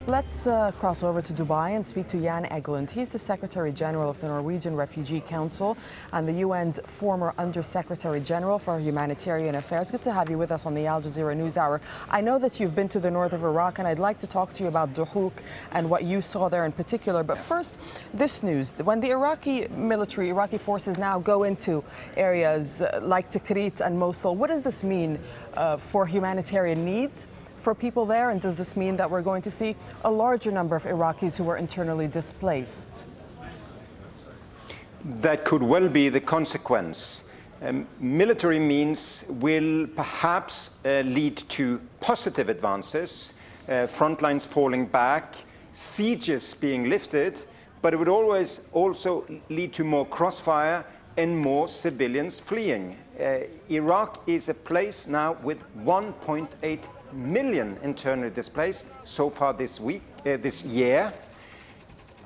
Let's cross over to Dubai and speak to Jan Egeland. He's the Secretary General of the Norwegian Refugee Council and the UN's former Under-Secretary General for Humanitarian Affairs. Good to have you with us on the Al Jazeera News Hour. I know that you've been to the north of Iraq, and I'd like to talk to you about Duhok and what you saw there in particular. But first, this news. When the Iraqi forces now go into areas like Tikrit and Mosul, what does this mean for humanitarian needs for people there, and does this mean that we're going to see a larger number of Iraqis who are internally displaced? That could well be the consequence. Military means will perhaps lead to positive advances, front lines falling back, sieges being lifted, but it would always also lead to more crossfire and more civilians fleeing. Iraq is a place now with 1.8 million internally displaced so far this year.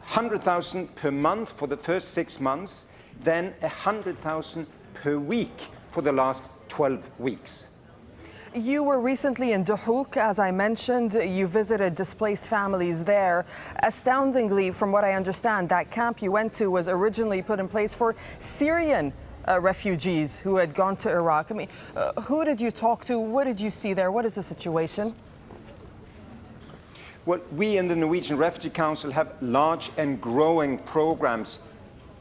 100,000 per month for the first 6 months, then 100,000 per week for the last 12 weeks. You were recently in Duhok, as I mentioned. You visited displaced families there. Astoundingly, from what I understand, that camp you went to was originally put in place for Syrian refugees who had gone to Iraq. I mean, who did you talk to? What did you see there? What is the situation? Well, we in the Norwegian Refugee Council have large and growing programs.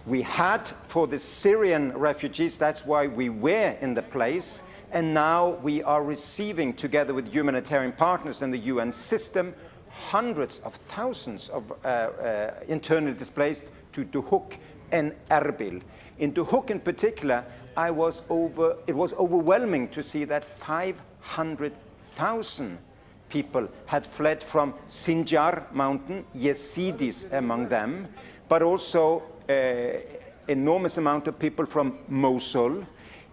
We had for the Syrian refugees, that's why we were in the place. And now we are receiving, together with humanitarian partners in the UN system, hundreds of thousands of internally displaced to Duhok and Erbil. In Duhok in particular, it was overwhelming to see that 500,000 people had fled from Sinjar mountain, Yazidis among them, but also enormous amount of people from Mosul.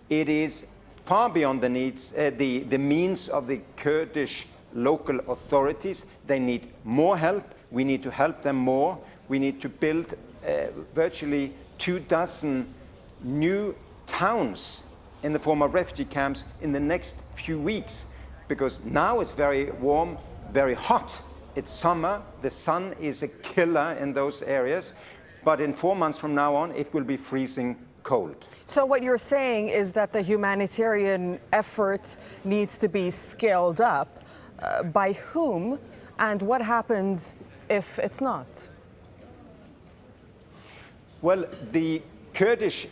It is far beyond the needs, the means of the Kurdish local authorities. They need more help. We need to help them more. We need to build virtually 24 new towns in the form of refugee camps in the next few weeks, because now it's very warm, very hot. It's summer. The sun is a killer in those areas. But in 4 months from now on, it will be freezing cold. So what you're saying is that the humanitarian effort needs to be scaled up. By whom, and what happens if it's not? Well, the Kurdish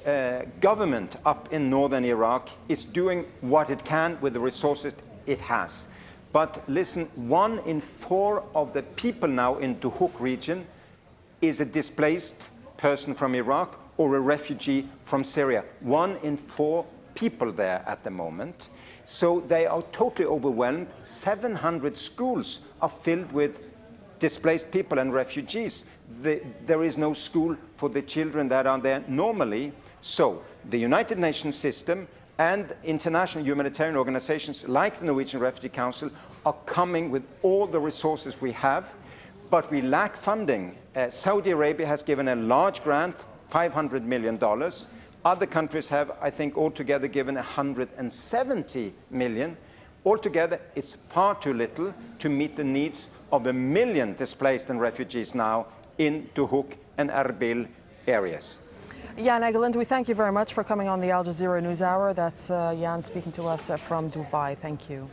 government up in northern Iraq is doing what it can with the resources it has. But listen, 1 in 4 of the people now in Duhok region is a displaced person from Iraq or a refugee from Syria. 1 in 4 people there at the moment. So they are totally overwhelmed. 700 schools are filled with displaced people and refugees. There is no school for the children that are there normally. So the United Nations system and international humanitarian organizations like the Norwegian Refugee Council are coming with all the resources we have, but we lack funding. Saudi Arabia has given a large grant, $500 million. Other countries have, I think, altogether given 170 million. Altogether, it's far too little to meet the needs of 1 million displaced and refugees now in Duhok and Erbil areas. Jan Egeland, we thank you very much for coming on the Al Jazeera News Hour. That's Jan speaking to us from Dubai. Thank you.